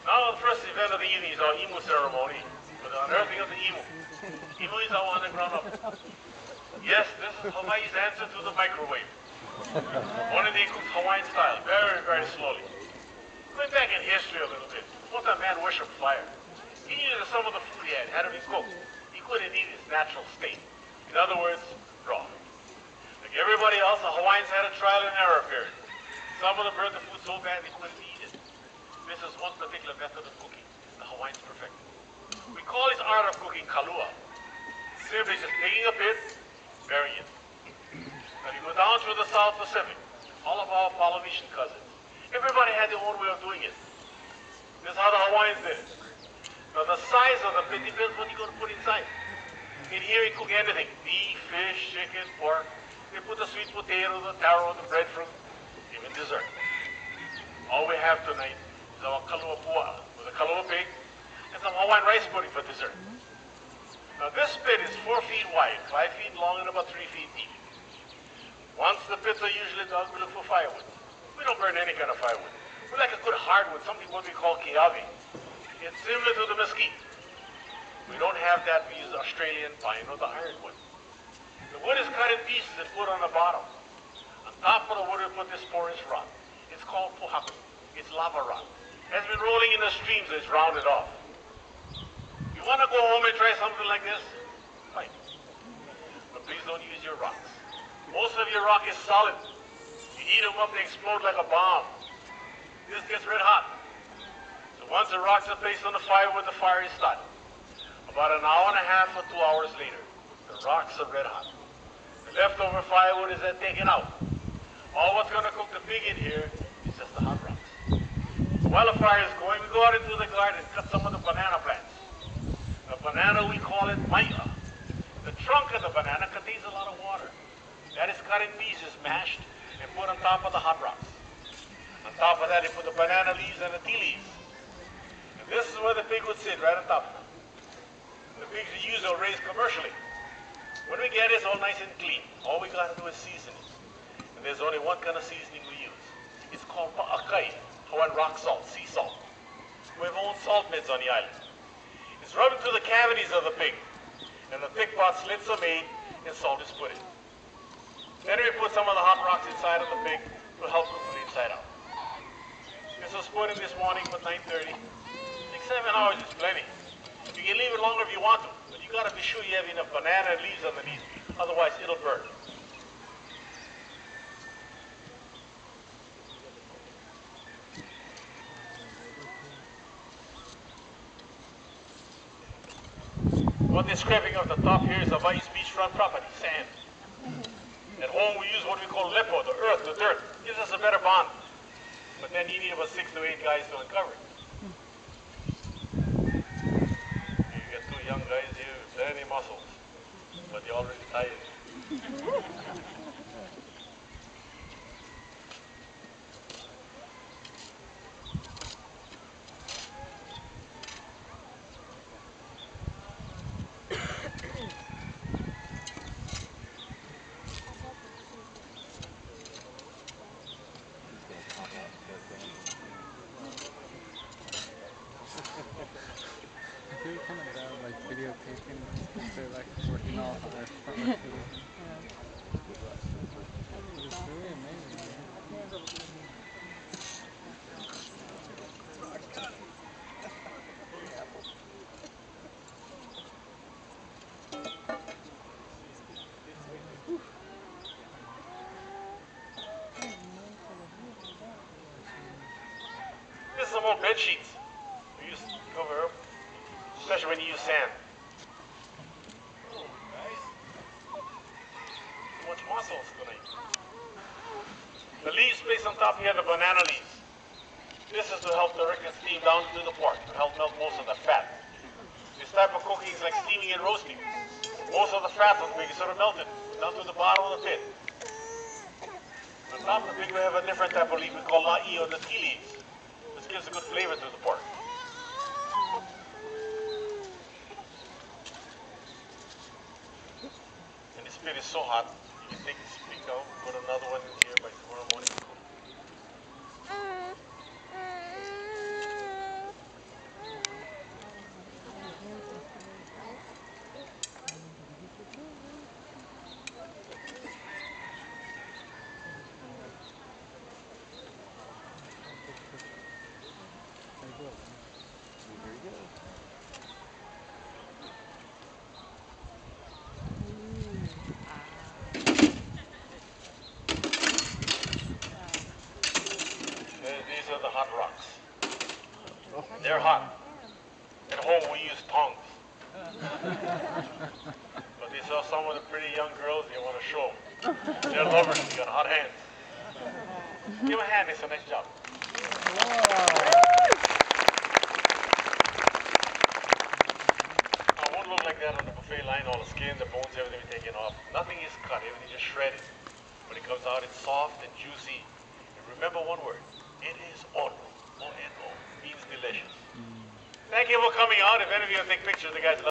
Now the first event of the evening is our Imu ceremony, for the unearthing of the Imu. Imu is our underground up. Yes, this is Hawaii's answer to the microwave. Only they cook Hawaiian style, very, very slowly. Going back in history a little bit, one time man worshipped fire. He knew that some of the food he had to be cooked. He couldn't eat its natural state. In other words, raw. Like everybody else, the Hawaiians had a trial and error period. Some of them burned the food so bad they couldn't eat it. This is one particular method of cooking the Hawaiians perfected. We call this art of cooking kalua. Simply just taking a pit, burying it. Now you go down through the South Pacific, all of our Polynesian cousins. Everybody had their own way of doing it. This is how the Hawaiians did it. Now the size of the pit depends what you're going to put inside. In here you cook anything, beef, fish, chicken, pork. They put the sweet potato, the taro, the breadfruit, even dessert. All we have tonight is our kalua pua, with a kalua pig, and some Hawaiian rice pudding for dessert. Now this pit is 4 feet wide, 5 feet long, and about 3 feet deep. Once the pits are usually dug, we look for firewood. We don't burn any kind of firewood. We like a good hardwood, something what we call kiawe. It's similar to the mesquite. We don't have that, we use Australian pine or the ironwood. The wood is cut in pieces and put on the bottom. On top of the wood we put this porous rock. It's called pohaku. It's lava rock. It has been rolling in the streams, so it's rounded off. You want to go home and try something like this? Fine. But please don't use your rocks. Most of your rock is solid. You heat them up, they explode like a bomb. This gets red hot. So once the rocks are placed on the firewood, the fire is started. About an hour and a half or 2 hours later, the rocks are red hot. The leftover firewood is then taken out. All what's going to cook the pig in here is just the hot rocks. While the fire is going, we go out into the garden and cut some of the banana plants. The banana, we call it mai'a. The trunk of the banana contains a lot of water. That is cut in pieces, mashed, and put on top of the hot rocks. On top of that, they put the banana leaves and the tea leaves. And this is where the pig would sit, right on top of it. The pigs we use are raised commercially. When we get it, it's all nice and clean. All we gotta do is season it. And there's only one kind of seasoning we use. It's called pa'akai, Hawaiian rock salt, sea salt. We have our own salt mids on the island. It's rubbed into the cavities of the pig. And the thick pot slits are made and salt is put in. Then we put some of the hot rocks inside of the pig to help cook from the inside out. This was put in this morning for 9:30. 6-7 hours is plenty. You can leave it longer if you want to, but you gotta be sure you have enough banana and leaves underneath, otherwise it'll burn. What they're scraping off the top here is Hawaii's beachfront property, sand. At home we use what we call lepo, the earth, the dirt. Gives us a better bond. But then you need about 6 to 8 guys to uncover it. You get 2 young guys here with plenty of muscles, but they're already tired. I feel kind of bad, like videotaping if they're like working off of their front work position. It's really amazing. This is some old bed sheets. We use to cover up, especially when you use sand. Oh, guys. Too much muscles tonight. The leaves placed on top here are the banana leaves. This is to help direct the steam down to the pork, to help melt most of the fat. This This type of cooking is like steaming and roasting. Most of the fat on the pig is sort of melted down to the bottom of the pit. On top of the pig we have a different type of leaf we call Luau or the tea leaves. This gives a good flavor to the pork. And this pit is so hot, you can take this pig out, put another one in here by tomorrow morning. These are the hot rocks. They're hot. At home we use tongs. But these are some of the pretty young girls you want to show them. They're lovers, they got hot hands. Give them a hand, it's a nice job. Now it won't look like that on the buffet line, all the skin, the bones, everything is taken off. Nothing is cut, everything is shredded. When it comes out, it's soft and juicy. And remember one word, it is ono. O-N-O, means delicious. Thank you for coming out. If any of you take pictures, the guys